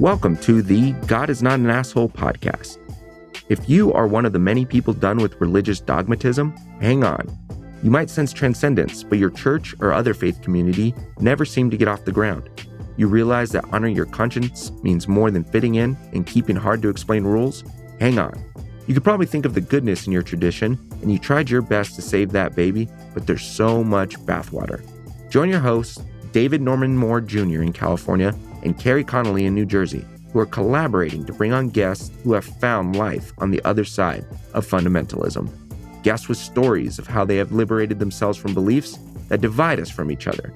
Welcome to the God is Not an Asshole podcast. If you are one of the many people done with religious dogmatism, hang on. You might sense transcendence, but your church or other faith community never seem to get off the ground. You realize that honoring your conscience means more than fitting in and keeping hard to explain rules? Hang on. You could probably think of the goodness in your tradition, and you tried your best to save that baby, but there's so much bathwater. Join your hosts, David Norman Moore Jr. in California and Carrie Connolly in New Jersey, who are collaborating to bring on guests who have found life on the other side of fundamentalism. Guests with stories of how they have liberated themselves from beliefs that divide us from each other.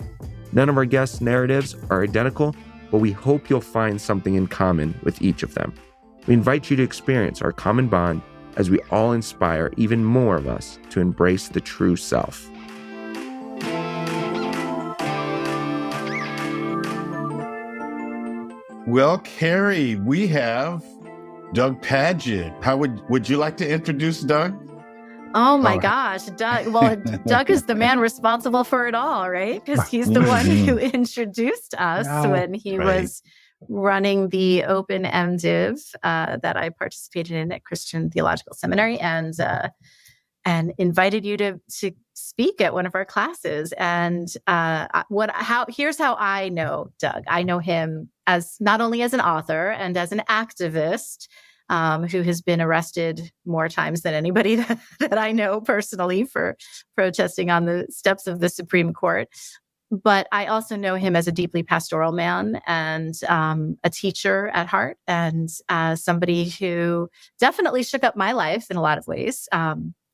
None of our guests' narratives are identical, but we hope you'll find something in common with each of them. We invite you to experience our common bond as we all inspire even more of us to embrace the true self. Well, Carrie, we have Doug Pagitt. How would you like to introduce Doug? Oh my gosh, Doug. Well, Doug is the man responsible for it all, right? Because he's the one who introduced us when he was running the open MDiv that I participated in at Christian Theological Seminary and invited you to speak at one of our classes. And here's how I know Doug. I know him as not only as an author and as an activist who has been arrested more times than anybody that I know personally for protesting on the steps of the Supreme Court. But I also know him as a deeply pastoral man and a teacher at heart and somebody who definitely shook up my life in a lot of ways.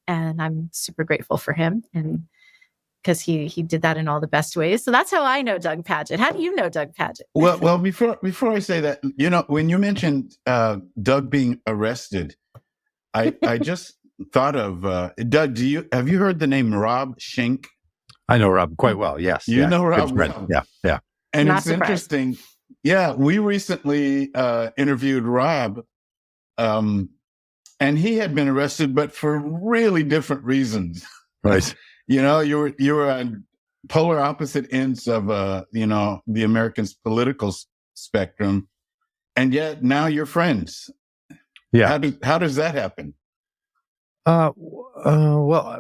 And I'm super grateful for him and because he did that in all the best ways. So that's how I know Doug Pagitt. How do you know Doug Pagitt? Well, before I say that, when you mentioned Doug being arrested, I just thought of Doug. Have you heard the name Rob Schenck? I know Rob quite well. Yes, you know Rob. Well. Yeah. And Not it's surprised. Interesting. Yeah, we recently interviewed Rob, and he had been arrested, but for really different reasons. Right. You were on polar opposite ends of the American political spectrum, and yet now you're friends. Yeah. How does that happen? Well,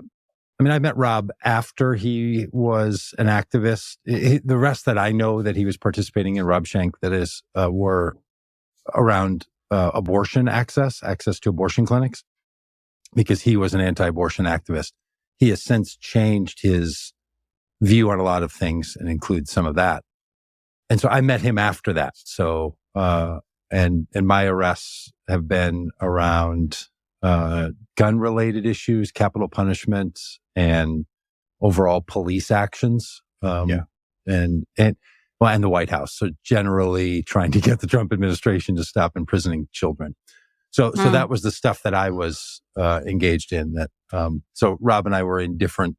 I mean, I met Rob after he was an activist. The rest that I know that he was participating in, Rob Schenck, that is, were around abortion access to abortion clinics, because he was an anti-abortion activist. He has since changed his view on a lot of things and includes some of that. And so I met him after that. So, and my arrests have been around gun-related issues, capital punishment, and overall police actions. And the White House. So generally trying to get the Trump administration to stop imprisoning children. So that was the stuff that I was engaged in. So Rob and I were in different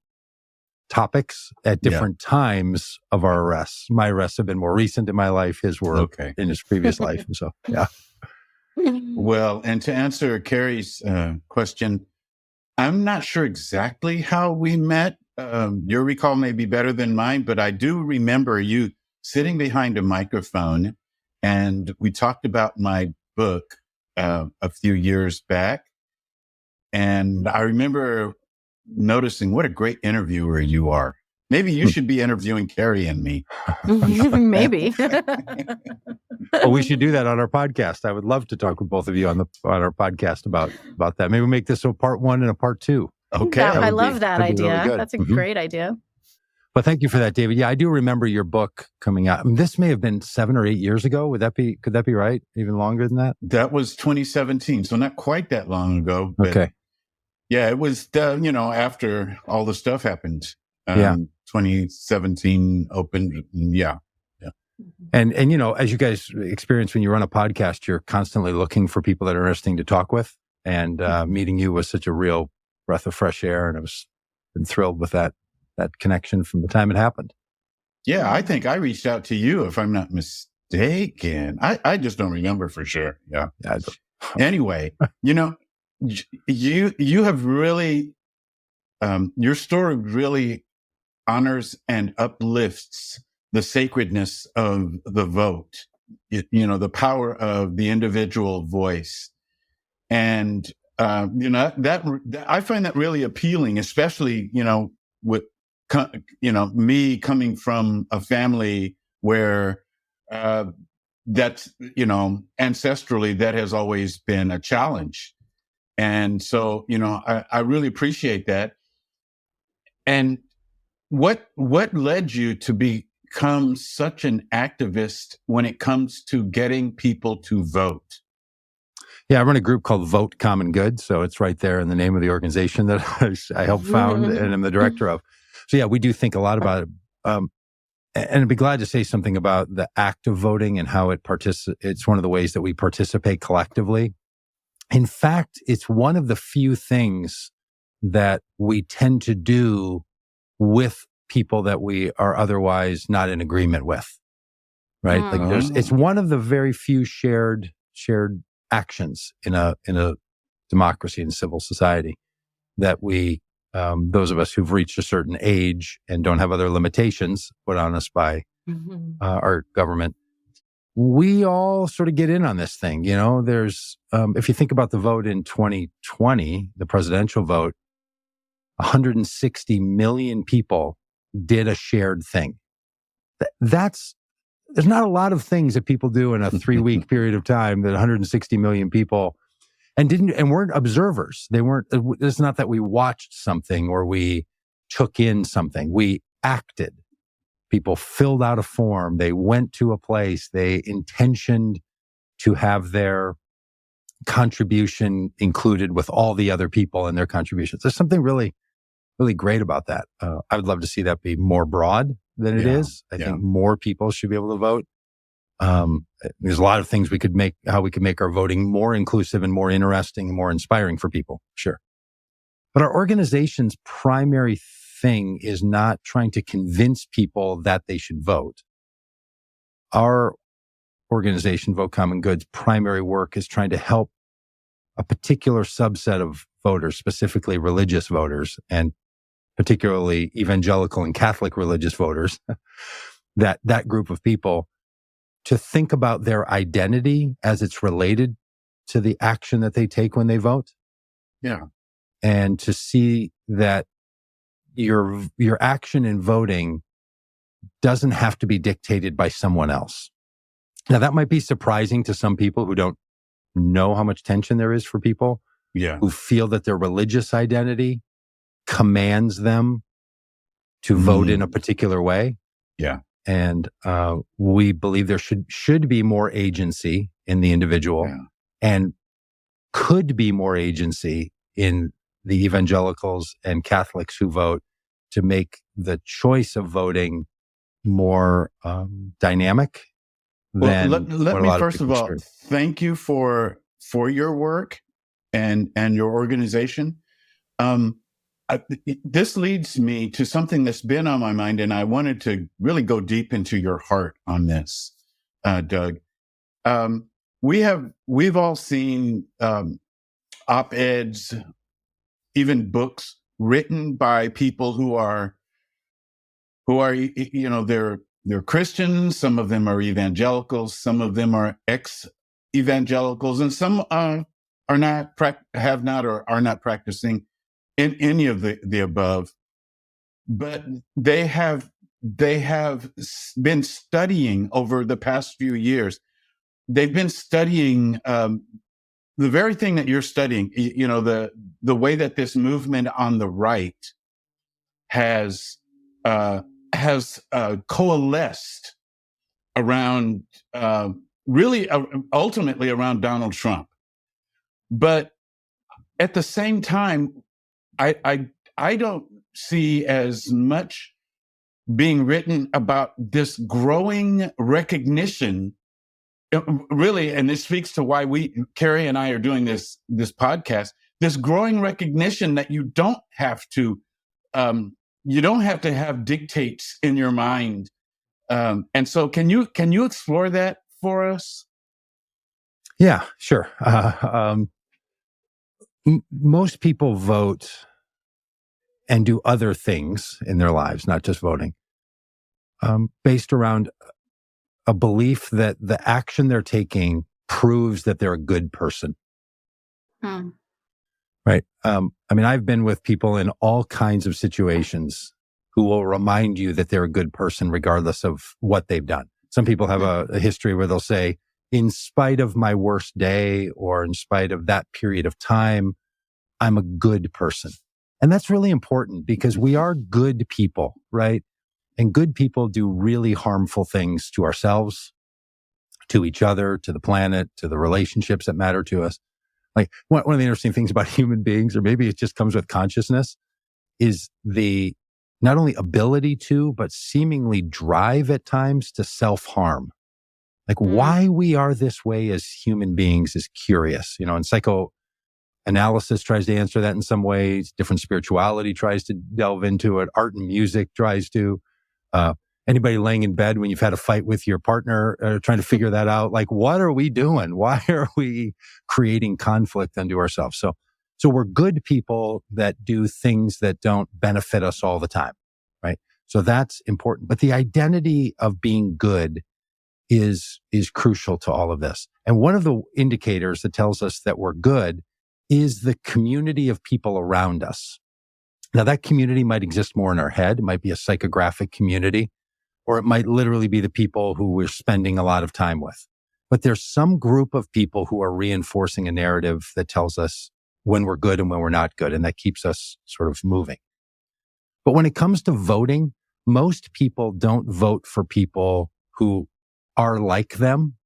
topics at different times of our arrests. My arrests have been more recent in my life. His were in his previous life. And so, yeah. Well, and to answer Carrie's question, I'm not sure exactly how we met. Your recall may be better than mine, but I do remember you sitting behind a microphone, and we talked about my book a few years back. And I remember noticing what a great interviewer you are. Maybe you should be interviewing Carrie and me. Maybe. Well, we should do that on our podcast. I would love to talk with both of you on our podcast about that. Maybe we'll make this a part 1 and a part 2. Okay. I love that idea. Really That's a great idea. But thank you for that, David. Yeah, I do remember your book coming out. I mean, this may have been 7 or 8 years ago. Could that be right? Even longer than that? That was 2017. So not quite that long ago. But okay. Yeah, it was, after all the stuff happened. 2017 opened. Yeah. And as you guys experience when you run a podcast, you're constantly looking for people that are interesting to talk with. And meeting you was such a real breath of fresh air. And I was been thrilled with that connection from the time it happened. Yeah, I think I reached out to you, if I'm not mistaken. I just don't remember for sure. Yeah. Anyway, you have really, your story really honors and uplifts the sacredness of the vote the power of the individual voice. And, that I find that really appealing, especially, with, me coming from a family where, that's, ancestrally, that has always been a challenge. And so, I really appreciate that. And what led you to become such an activist when it comes to getting people to vote? Yeah, I run a group called Vote Common Good. So it's right there in the name of the organization that I helped found and I'm the director of. So yeah, we do think a lot about it. And I'd be glad to say something about the act of voting and how it's one of the ways that we participate collectively. In fact, it's one of the few things that we tend to do with people that we are otherwise not in agreement with, right? Like it's one of the very few shared actions in a democracy and civil society that we, those of us who've reached a certain age and don't have other limitations put on us by our government, we all sort of get in on this thing. There's, if you think about the vote in 2020, the presidential vote, 160 million people did a shared thing. There's not a lot of things that people do in a 3-week period of time that 160 million people and weren't observers. It's not that we watched something or we took in something. We acted. People filled out a form. They went to a place. They intentioned to have their contribution included with all the other people and their contributions. There's something really, really great about that. I would love to see that be more broad than it is. I think more people should be able to vote. There's a lot of things how we could make our voting more inclusive and more interesting and more inspiring for people. Sure. But our organization's primary thing is not trying to convince people that they should vote. Our organization, Vote Common Good's primary work is trying to help a particular subset of voters, specifically religious voters, and particularly evangelical and Catholic religious voters, that group of people, to think about their identity as it's related to the action that they take when they vote. Yeah. And to see that your action in voting doesn't have to be dictated by someone else. Now, that might be surprising to some people who don't know how much tension there is for people who feel that their religious identity commands them to vote in a particular way. Yeah. And we believe there should be more agency in the individual and could be more agency in the evangelicals and Catholics who vote to make the choice of voting more dynamic. Well, let me first of all thank you for your work and your organization. This leads me to something that's been on my mind, and I wanted to really go deep into your heart on this, Doug. We've all seen op-eds, even books written by people who are they're Christians. Some of them are evangelicals. Some of them are ex-evangelicals, and some are not practicing in any of the above. But they have been studying over the past few years. They've been studying the very thing that you're studying. The way that this movement on the right has coalesced around ultimately around Donald Trump. But at the same time, I don't see as much being written about this growing recognition, really, and this speaks to why Carrie and I are doing this podcast, this growing recognition that you don't have to have dictates in your mind. And so can you explore that for us? Yeah, sure. Most people vote and do other things in their lives, not just voting, based around a belief that the action they're taking proves that they're a good person. Hmm. Right. I've been with people in all kinds of situations who will remind you that they're a good person regardless of what they've done. Some people have a history where they'll say, in spite of my worst day or in spite of that period of time, I'm a good person. And that's really important because we are good people, right? And good people do really harmful things to ourselves, to each other, to the planet, to the relationships that matter to us. Like one of the interesting things about human beings, or maybe it just comes with consciousness, is the not only ability to, but seemingly drive at times to self-harm. Like why we are this way as human beings is curious, and psychoanalysis tries to answer that in some ways. Different spirituality tries to delve into it. Art and music tries to. Anybody laying in bed when you've had a fight with your partner, trying to figure that out, like, what are we doing? Why are we creating conflict unto ourselves? So we're good people that do things that don't benefit us all the time, right? So that's important. But the identity of being good is crucial to all of this. And one of the indicators that tells us that we're good is the community of people around us. Now, that community might exist more in our head. It might be a psychographic community, or it might literally be the people who we're spending a lot of time with. But there's some group of people who are reinforcing a narrative that tells us when we're good and when we're not good, and that keeps us sort of moving. But when it comes to voting, most people don't vote for people who are like them.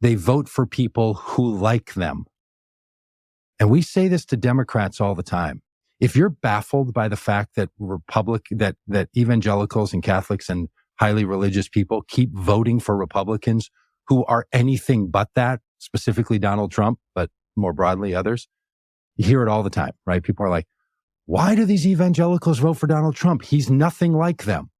They vote for people who like them. And we say this to Democrats all the time. If you're baffled by the fact that that evangelicals and Catholics and highly religious people keep voting for Republicans who are anything but that, specifically Donald Trump, but more broadly others, you hear it all the time, right? People are like, why do these evangelicals vote for Donald Trump? He's nothing like them.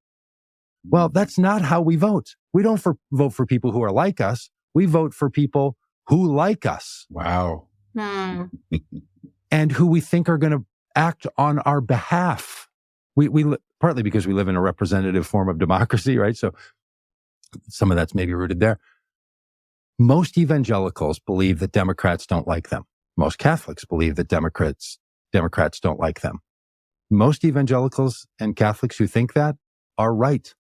Well, that's not how we vote. We don't vote for people who are like us. We vote for people who like us. Wow. And who we think are going to act on our behalf. We partly because we live in a representative form of democracy, right? So some of that's maybe rooted there. Most evangelicals believe that Democrats don't like them. Most Catholics believe that Democrats don't like them. Most evangelicals and Catholics who think that are right.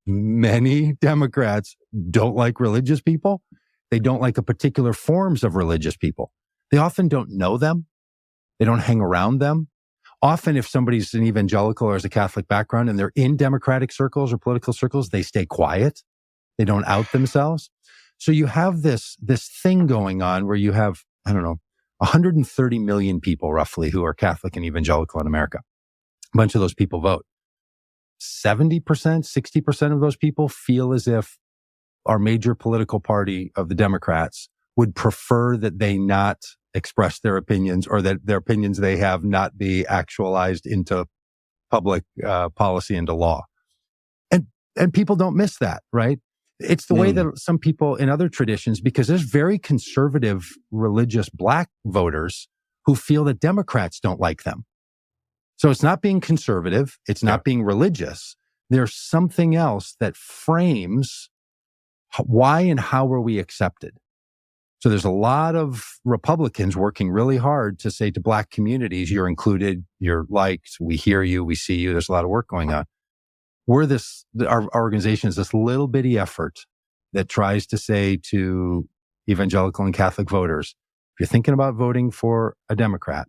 Many Democrats don't like religious people. They don't like a particular forms of religious people. They often don't know them. They don't hang around them. Often if somebody's an evangelical or has a Catholic background and they're in democratic circles or political circles, they stay quiet. They don't out themselves. So you have this thing going on where you have, 130 million people roughly who are Catholic and evangelical in America. A bunch of those people vote. 70%, 60% of those people feel as if our major political party of the Democrats would prefer that they not express their opinions or that their opinions they have not be actualized into public policy, into law. And people don't miss that, right? It's the way that some people in other traditions, because there's very conservative religious Black voters who feel that Democrats don't like them. So it's not being conservative. It's not being religious. There's something else that frames why and how are we accepted. So there's a lot of Republicans working really hard to say to Black communities, you're included, you're liked, we hear you, we see you. There's a lot of work going on. Our organization is this little bitty effort that tries to say to evangelical and Catholic voters, if you're thinking about voting for a Democrat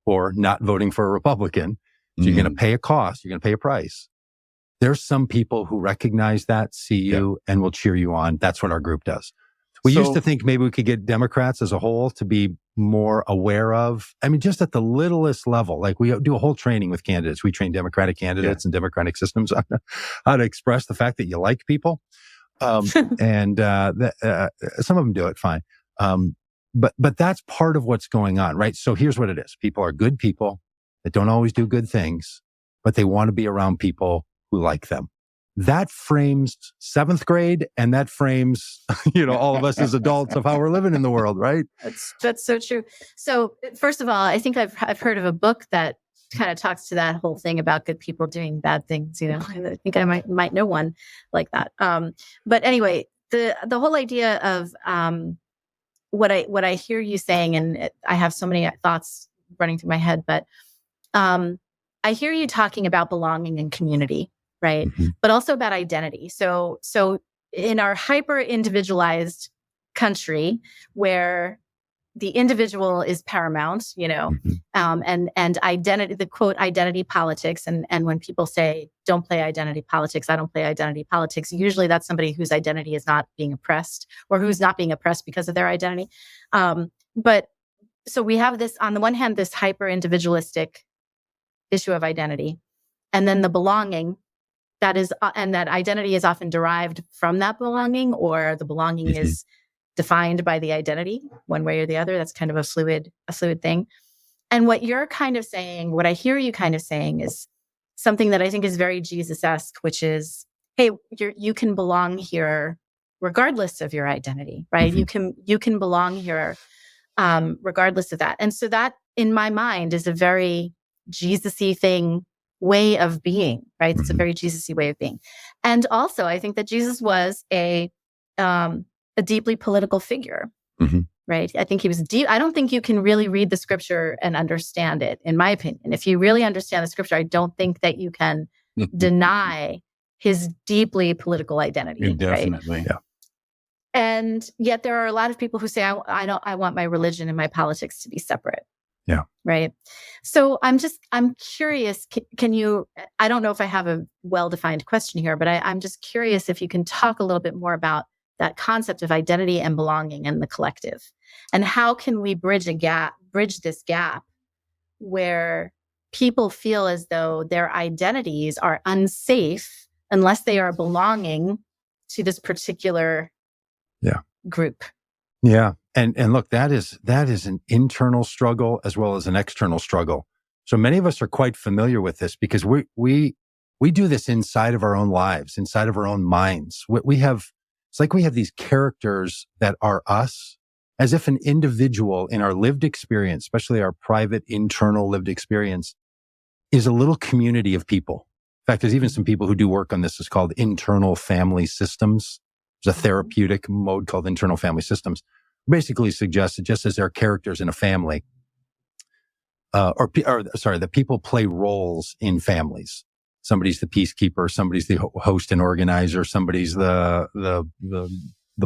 or not voting for a Republican, so you're going to pay a cost, you're going to pay a price. There's some people who recognize that, see you, and will cheer you on. That's what our group does. We used to think maybe we could get Democrats as a whole to be more aware of, just at the littlest level. Like we do a whole training with candidates. We train Democratic candidates and Democratic systems on how to express the fact that you like people. And some of them do it fine. But that's part of what's going on, right? So here's what it is. People are good people that don't always do good things, but they want to be around people who like them. That frames seventh grade, and that frames, all of us as adults of how we're living in the world, right? That's so true. So first of all, I think I've heard of a book that kind of talks to that whole thing about good people doing bad things. You know, I think I might know one like that. But anyway, the whole idea of what I hear you saying, and I have so many thoughts running through my head, but I hear you talking about belonging and community, right? Mm-hmm. But also about identity. So in our hyper individualized country where the individual is paramount, you know, and identity, the quote, identity politics. And when people say, don't play identity politics, I don't play identity politics. Usually that's somebody whose identity is not being oppressed or who's not being oppressed because of their identity. But so we have this, on the one hand, this hyper individualistic issue of identity, and then the belonging that is, and that identity is often derived from that belonging, or the belonging is defined by the identity one way or the other. That's kind of a fluid thing. And what you're kind of saying, what I hear you kind of saying, is something that I think is very Jesus-esque, which is, hey, you can belong here regardless of your identity, right? You can belong here regardless of that. And so that, in my mind, is a very Jesus-y way of being, right? It's a very Jesus-y way of being. And also, I think that Jesus was a deeply political figure, right? I think he was deep. I don't think you can really read the scripture and understand it, in my opinion. If you really understand the scripture, I don't think that you can deny his deeply political identity. Definitely. Right? Yeah. And yet there are a lot of people who say, I want my religion and my politics to be separate. Yeah. Right. So I'm curious, can you, I don't know if I have a well-defined question here, but I'm just curious if you can talk a little bit more about that concept of identity and belonging and the collective, and how can we bridge this gap where people feel as though their identities are unsafe unless they are belonging to this particular group. Yeah. And look, that is an internal struggle as well as an external struggle. So many of us are quite familiar with this because we do this inside of our own lives, inside of our own minds. It's like we have these characters that are us, as if an individual in our lived experience, especially our private internal lived experience, is a little community of people. In fact, there's even some people who do work on this. It's called internal family systems. There's a therapeutic mode called internal family systems. Basically suggests that just as there are characters in a family, that people play roles in families. Somebody's the peacekeeper, somebody's the host and organizer, somebody's the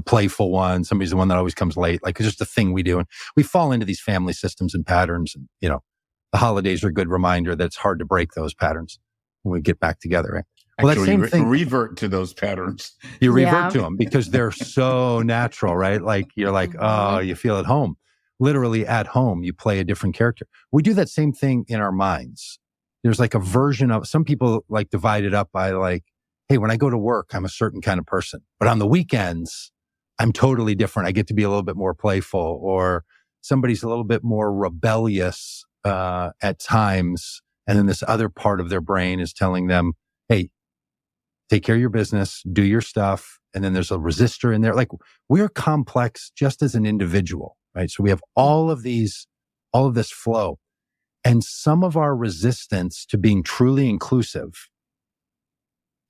playful one, somebody's the one that always comes late. Like, it's just a thing we do. And we fall into these family systems and patterns. And, you know, the holidays are a good reminder that it's hard to break those patterns when we get back together. Right? Well, actually, that same thing, revert to those patterns. You revert to them because they're so natural, right? Like, you're like, oh, you feel at home. Literally at home, you play a different character. We do that same thing in our minds. There's like a version of, some people like divide it up by like, hey, when I go to work, I'm a certain kind of person, but on the weekends, I'm totally different. I get to be a little bit more playful, or somebody's a little bit more rebellious at times. And then this other part of their brain is telling them, hey, take care of your business, do your stuff. And then there's a resistor in there. Like, we're complex just as an individual, right? So we have all of this flow. And some of our resistance to being truly inclusive,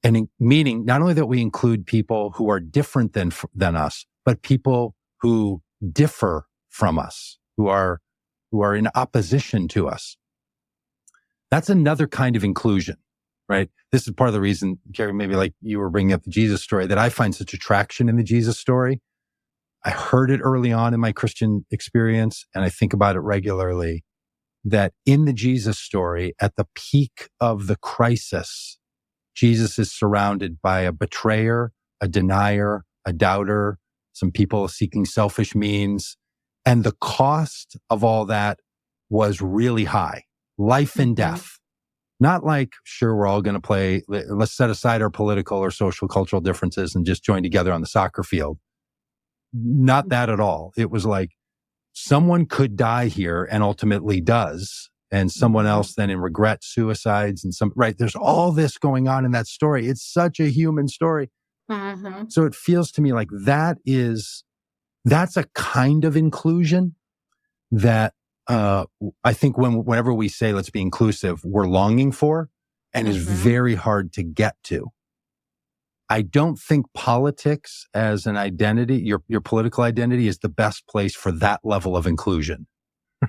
and meaning not only that we include people who are different than us, but people who differ from us, who are in opposition to us. That's another kind of inclusion, right? This is part of the reason, Carrie, maybe like you were bringing up the Jesus story, that I find such attraction in the Jesus story. I heard it early on in my Christian experience, and I think about it regularly, that in the Jesus story, at the peak of the crisis, Jesus is surrounded by a betrayer, a denier, a doubter, some people seeking selfish means. And the cost of all that was really high. Life and death. Not like, sure, we're all going to play, let's set aside our political or social cultural differences and just join together on the soccer field. Not that at all. It was like, someone could die here and ultimately does, and someone else then in regret suicides, and right. There's all this going on in that story. It's such a human story. So it feels to me like that's a kind of inclusion that I think whenever we say let's be inclusive, we're longing for and is very hard to get to. I don't think politics as an identity, your political identity, is the best place for that level of inclusion.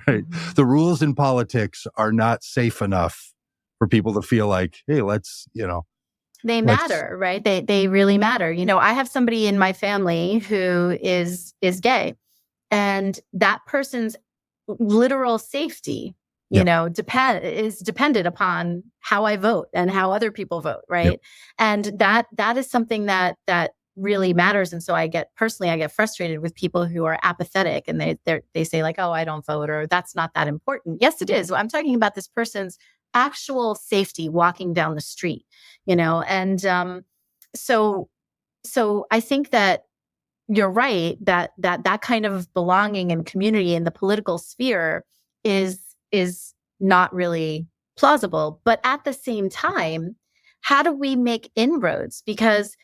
Right? The rules in politics are not safe enough for people to feel like, hey, they matter, right? They really matter. I have somebody in my family who is gay, and that person's literal safety, is dependent upon how I vote and how other people vote, right? Yep. And that is something that really matters. And so I get frustrated with people who are apathetic and they say like, oh, I don't vote, or that's not that important. Yes, it is. I'm talking about this person's actual safety walking down the street, and so I think that you're right that kind of belonging and community in the political sphere is not really plausible. But at the same time, how do we make inroads? Because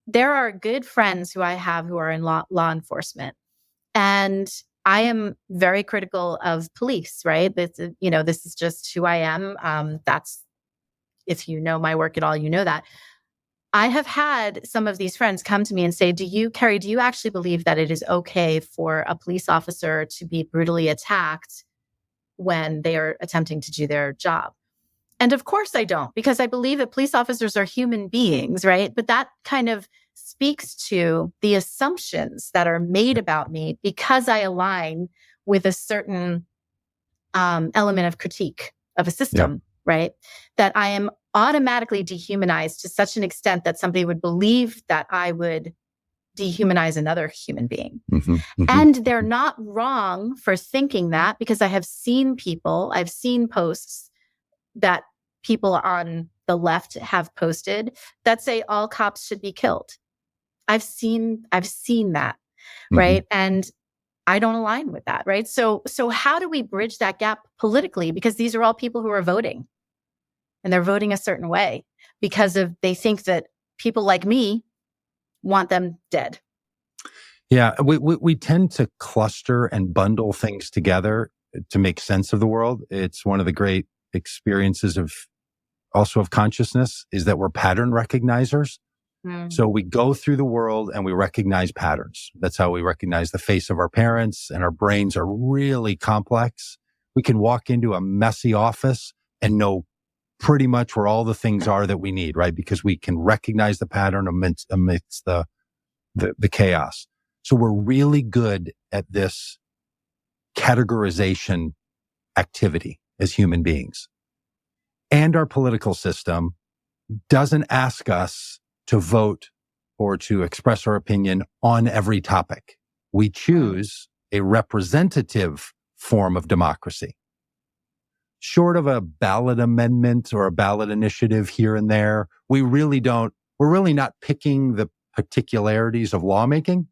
there are good friends who I have who are in law enforcement, and I am very critical of police, right? This is just who I am. That's, if you know my work at all, you know that. I have had some of these friends come to me and say, Carrie, do you actually believe that it is okay for a police officer to be brutally attacked when they are attempting to do their job? And of course I don't, because I believe that police officers are human beings, right? But that kind of speaks to the assumptions that are made about me because I align with a certain element of critique of a system, right? That I am automatically dehumanized to such an extent that somebody would believe that I would dehumanize another human being. And they're not wrong for thinking that, because I've seen posts that people on the left have posted that say all cops should be killed. I've seen that, right? And I don't align with that, right? So how do we bridge that gap politically? Because these are all people who are voting, and they're voting a certain way because they think that people like me want them dead. Yeah, we tend to cluster and bundle things together to make sense of the world. It's one of the great experiences of consciousness is that we're pattern recognizers. So we go through the world and we recognize patterns. That's how we recognize the face of our parents, and our brains are really complex. We can walk into a messy office and know pretty much where all the things are that we need, right? Because we can recognize the pattern amidst the chaos. So we're really good at this categorization activity as human beings. And our political system doesn't ask us to vote or to express our opinion on every topic. We choose a representative form of democracy. Short of a ballot amendment or a ballot initiative here and there, we're really not picking the particularities of lawmaking.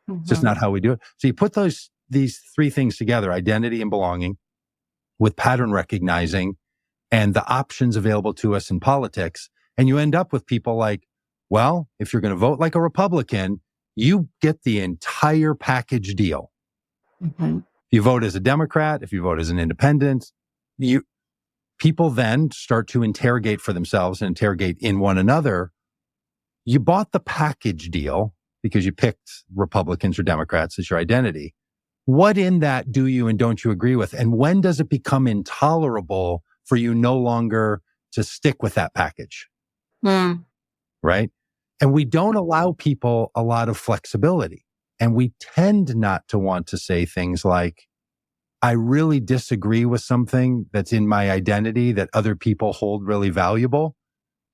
It's just not how we do it. So you put these three things together, identity and belonging, with pattern recognizing and the options available to us in politics, and you end up with people like, well, if you're going to vote like a Republican, you get the entire package deal. If you vote as a Democrat, if you vote as an independent, people then start to interrogate for themselves and interrogate in one another. You bought the package deal because you picked Republicans or Democrats as your identity. What in that do you and don't you agree with? And when does it become intolerable for you no longer to stick with that package? Right? And we don't allow people a lot of flexibility. And we tend not to want to say things like, I really disagree with something that's in my identity that other people hold really valuable,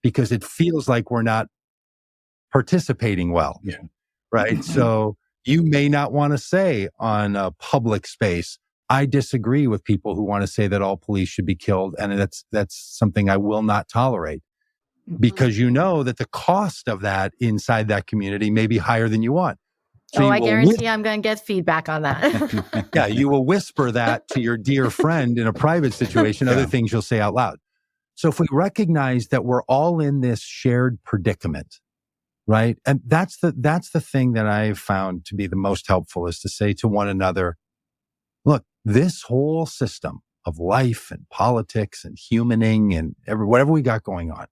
because it feels like we're not participating well. Yeah. Right? So you may not want to say on a public space, I disagree with people who want to say that all police should be killed. And that's something I will not tolerate. Because you know that the cost of that inside that community may be higher than you want. So I guarantee I'm going to get feedback on that. Yeah, you will whisper that to your dear friend in a private situation, other things you'll say out loud. So if we recognize that we're all in this shared predicament, right? And that's the thing that I've found to be the most helpful, is to say to one another, look, this whole system of life and politics and humaning and whatever we got going on,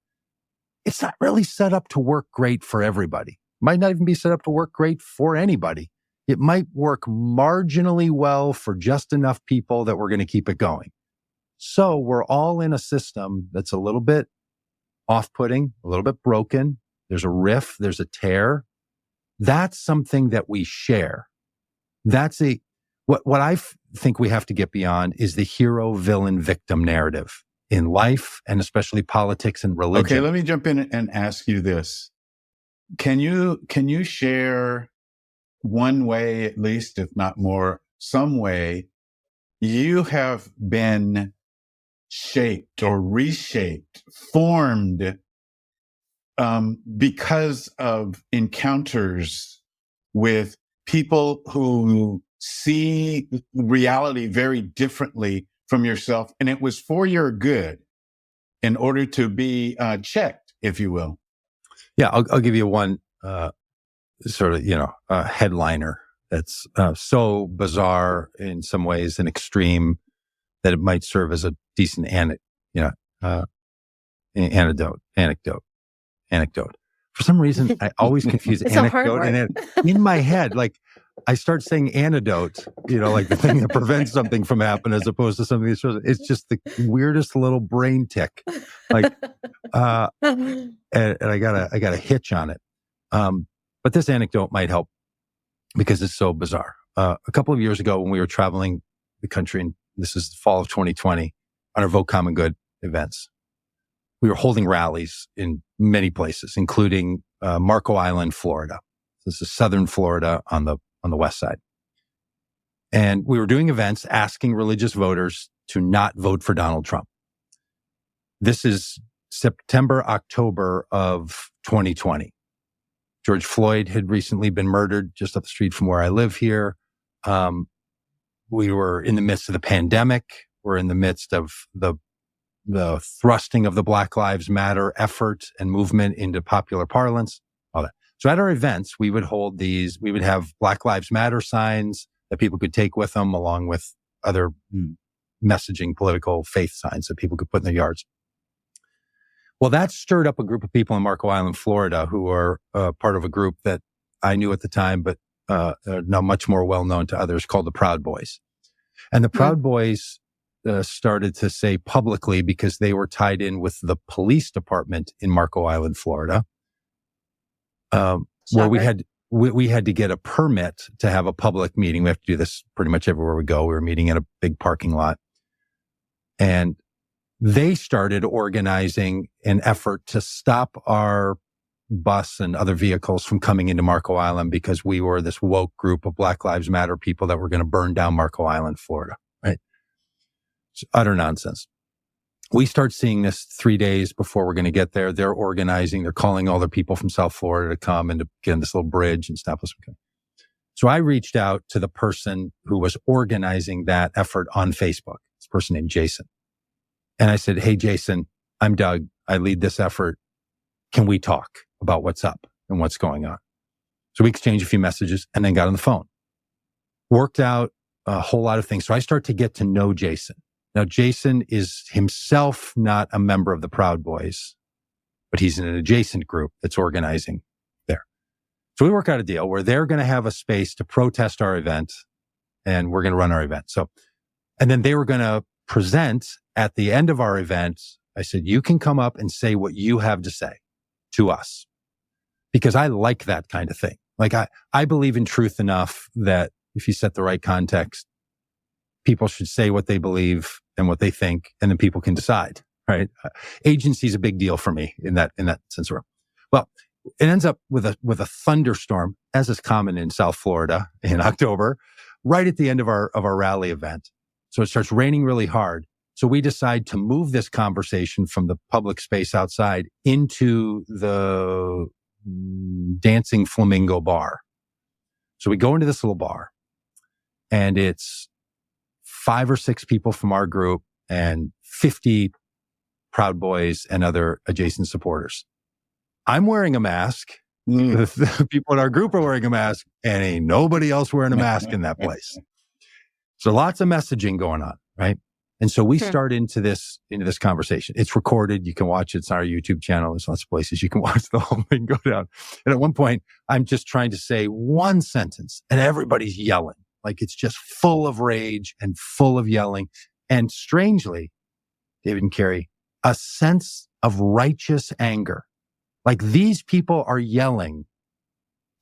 it's not really set up to work great for everybody. Might not even be set up to work great for anybody. It might work marginally well for just enough people that we're going to keep it going. So we're all in a system that's a little bit off-putting, a little bit broken. There's a riff, there's a tear. That's something that we share. That's what I think we have to get beyond is the hero, villain, victim narrative in life and especially politics and religion. Okay, let me jump in and ask you this. Can you share one way, at least, if not more, some way you have been shaped or reshaped, formed because of encounters with people who see reality very differently from yourself, and it was for your good in order to be checked, if you will? Yeah, I'll give you one sort of, headliner that's so bizarre in some ways and extreme that it might serve as a decent anecdote. For some reason, I always confuse anecdote and in my head, like I start saying antidote, like the thing that prevents something from happening as opposed to something that's it's just the weirdest little brain tick. Like, and I got a hitch on it. But this anecdote might help because it's so bizarre. A couple of years ago when we were traveling the country, and this is the fall of 2020, on our Vote Common Good events, we were holding rallies in many places, including Marco Island, Florida. This is southern Florida on the west side. And we were doing events asking religious voters to not vote for Donald Trump. This is September, October of 2020. George Floyd had recently been murdered just up the street from where I live here. We were in the midst of the pandemic. We're in the midst of the thrusting of the Black Lives Matter effort and movement into popular parlance, all that. So at our events, we would have Black Lives Matter signs that people could take with them, along with other messaging, political faith signs that people could put in their yards. Well, that stirred up a group of people in Marco Island, Florida, who are part of a group that I knew at the time, but are now much more well-known to others, called the Proud Boys. And the Proud Boys started to say publicly, because they were tied in with the police department in Marco Island, Florida, where we had to get a permit to have a public meeting. We have to do this pretty much everywhere we go. We were meeting in a big parking lot. And they started organizing an effort to stop our bus and other vehicles from coming into Marco Island, because we were this woke group of Black Lives Matter people that were going to burn down Marco Island, Florida, right? It's utter nonsense. We start seeing this 3 days before we're going to get there. They're organizing. They're calling all their people from South Florida to come and to get on this little bridge and stop us from coming. So I reached out to the person who was organizing that effort on Facebook. This person named Jason. And I said, "Hey, Jason, I'm Doug. I lead this effort. Can we talk about what's up and what's going on?" So we exchanged a few messages and then got on the phone. Worked out a whole lot of things. So I start to get to know Jason. Now, Jason is himself not a member of the Proud Boys, but he's in an adjacent group that's organizing there. So we work out a deal where they're going to have a space to protest our event, and we're going to run our event. And then they were going to present at the end of our event. I said, "You can come up and say what you have to say to us," because I like that kind of thing. Like I believe in truth enough that if you set the right context, people should say what they believe and what they think, and then people can decide, right? Agency is a big deal for me in that sense. Well, it ends up with a thunderstorm, as is common in South Florida in October, right at the end of our rally event. So it starts raining really hard. So we decide to move this conversation from the public space outside into the Dancing Flamingo bar. So we go into this little bar, and it's 5 or 6 people from our group and 50 Proud Boys and other adjacent supporters. I'm wearing a mask. The people in our group are wearing a mask, and ain't nobody else wearing a mask in that place. So lots of messaging going on, right? And so we Sure. start into this conversation. It's recorded. You can watch it. It's on our YouTube channel. There's lots of places you can watch the whole thing go down. And at one point, I'm just trying to say one sentence and everybody's yelling. Like it's just full of rage and full of yelling. And strangely, David and Carrie, a sense of righteous anger. Like these people are yelling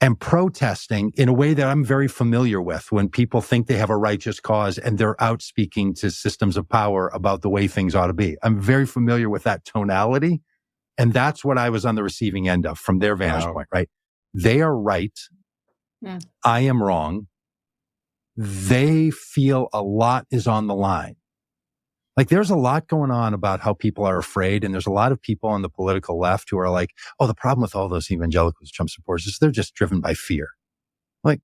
and protesting in a way that I'm very familiar with when people think they have a righteous cause and they're out speaking to systems of power about the way things ought to be. I'm very familiar with that tonality. And that's what I was on the receiving end of from their vantage point, right? They are right. Yeah. I am wrong. They feel a lot is on the line. Like there's a lot going on about how people are afraid. And there's a lot of people on the political left who are like, oh, the problem with all those evangelicals, Trump supporters is they're just driven by fear. Like,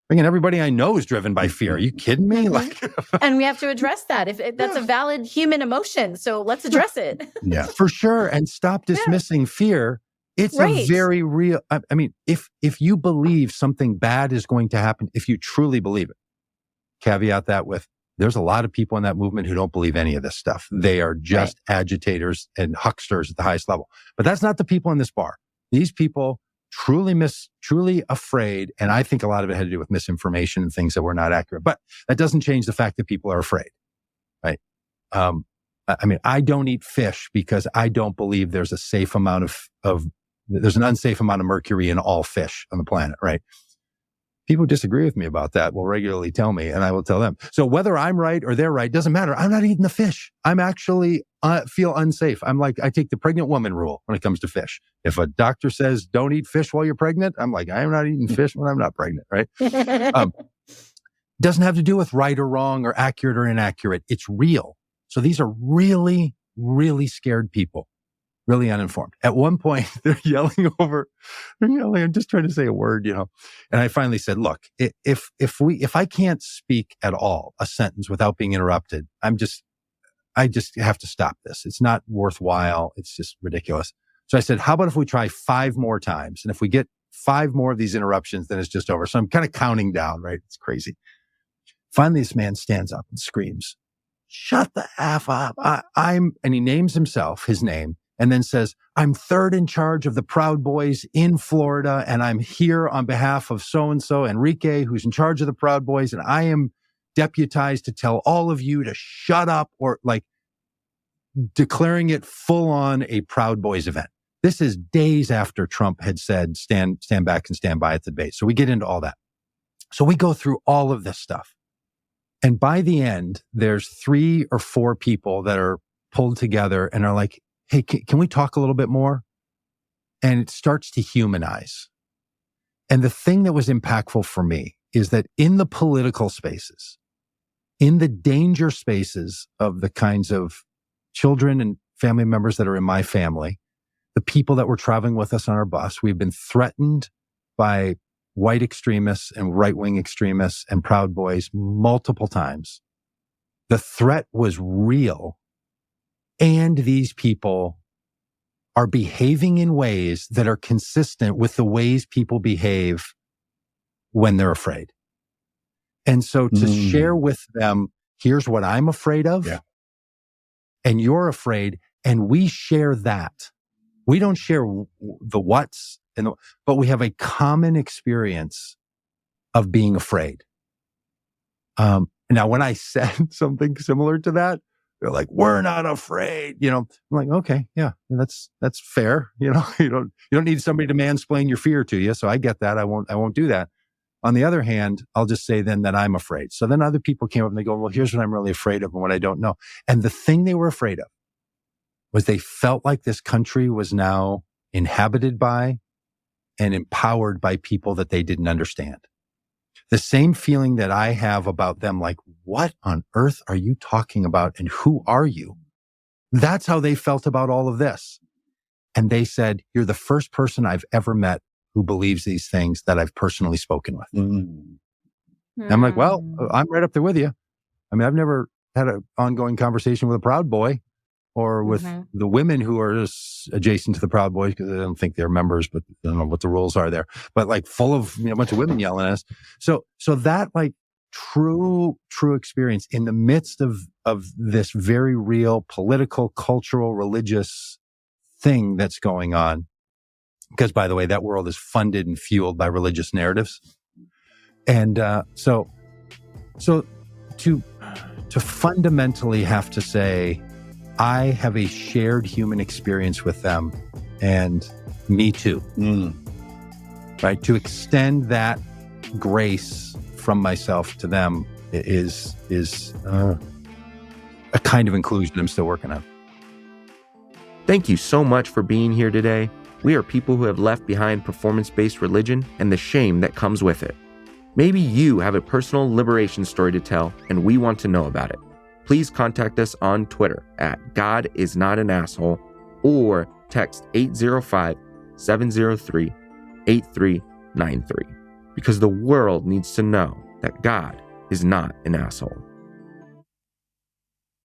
again, everybody I know is driven by fear. Are you kidding me? Like, and we have to address that. If that's a valid human emotion. So let's address it. Yeah, for sure. And stop dismissing fear. It's a very real, I mean, if you believe something bad is going to happen, if you truly believe it, caveat that with, there's a lot of people in that movement who don't believe any of this stuff. They are just agitators and hucksters at the highest level. But that's not the people in this bar. These people truly afraid. And I think a lot of it had to do with misinformation and things that were not accurate. But that doesn't change the fact that people are afraid, right? I mean, I don't eat fish because I don't believe there's a safe amount there's an unsafe amount of mercury in all fish on the planet, right? People who disagree with me about that will regularly tell me, and I will tell them. So whether I'm right or they're right, doesn't matter. I'm not eating the fish. I'm actually feel unsafe. I'm like, I take the pregnant woman rule when it comes to fish. If a doctor says, don't eat fish while you're pregnant, I'm like, I'm not eating fish when I'm not pregnant, right? Doesn't have to do with right or wrong or accurate or inaccurate. It's real. So these are really, really scared people. Really uninformed. At one point, they're yelling, I'm just trying to say a word, And I finally said, look, if I can't speak at all a sentence without being interrupted, I just have to stop this. It's not worthwhile. It's just ridiculous. So I said, how about if we try 5 more times? And if we get 5 more of these interruptions, then it's just over. So I'm kind of counting down, right? It's crazy. Finally, this man stands up and screams, shut the F up. And he names his name. And then says, I'm third in charge of the Proud Boys in Florida, and I'm here on behalf of so-and-so, Enrique, who's in charge of the Proud Boys, and I am deputized to tell all of you to shut up, or like declaring it full on a Proud Boys event. This is days after Trump had said, stand back and stand by at the debate. So we get into all that. So we go through all of this stuff. And by the end, there's 3 or 4 people that are pulled together and are like, hey, can we talk a little bit more? And it starts to humanize. And the thing that was impactful for me is that in the political spaces, in the danger spaces of the kinds of children and family members that are in my family, the people that were traveling with us on our bus, we've been threatened by white extremists and right-wing extremists and Proud Boys multiple times. The threat was real. And these people are behaving in ways that are consistent with the ways people behave when they're afraid. And so to share with them, here's what I'm afraid of, and you're afraid, and we share that. We don't share the what's, but we have a common experience of being afraid. Now, when I said something similar to that, they're like, we're not afraid, I'm like, okay, yeah, that's fair. You don't need somebody to mansplain your fear to you. So I get that. I won't do that. On the other hand, I'll just say then that I'm afraid. So then other people came up and they go, well, here's what I'm really afraid of and what I don't know. And the thing they were afraid of was they felt like this country was now inhabited by and empowered by people that they didn't understand. The same feeling that I have about them, like, what on earth are you talking about? And who are you? That's how they felt about all of this. And they said, you're the first person I've ever met who believes these things that I've personally spoken with. And I'm like, well, I'm right up there with you. I mean, I've never had an ongoing conversation with a Proud Boy or with the women who are adjacent to the Proud Boys, because I don't think they're members, but I don't know what the rules are there. But like full of a bunch of women yelling at us. So that like true experience in the midst of this very real political, cultural, religious thing that's going on. Because, by the way, that world is funded and fueled by religious narratives. And so to fundamentally have to say, I have a shared human experience with them, and me too. Right? To extend that grace from myself to them is a kind of inclusion I'm still working on. Thank you so much for being here today. We are people who have left behind performance-based religion and the shame that comes with it. Maybe you have a personal liberation story to tell, and we want to know about it. Please contact us on Twitter at GodIsNotAnAsshole or text 805-703-8393 because the world needs to know that God is not an asshole.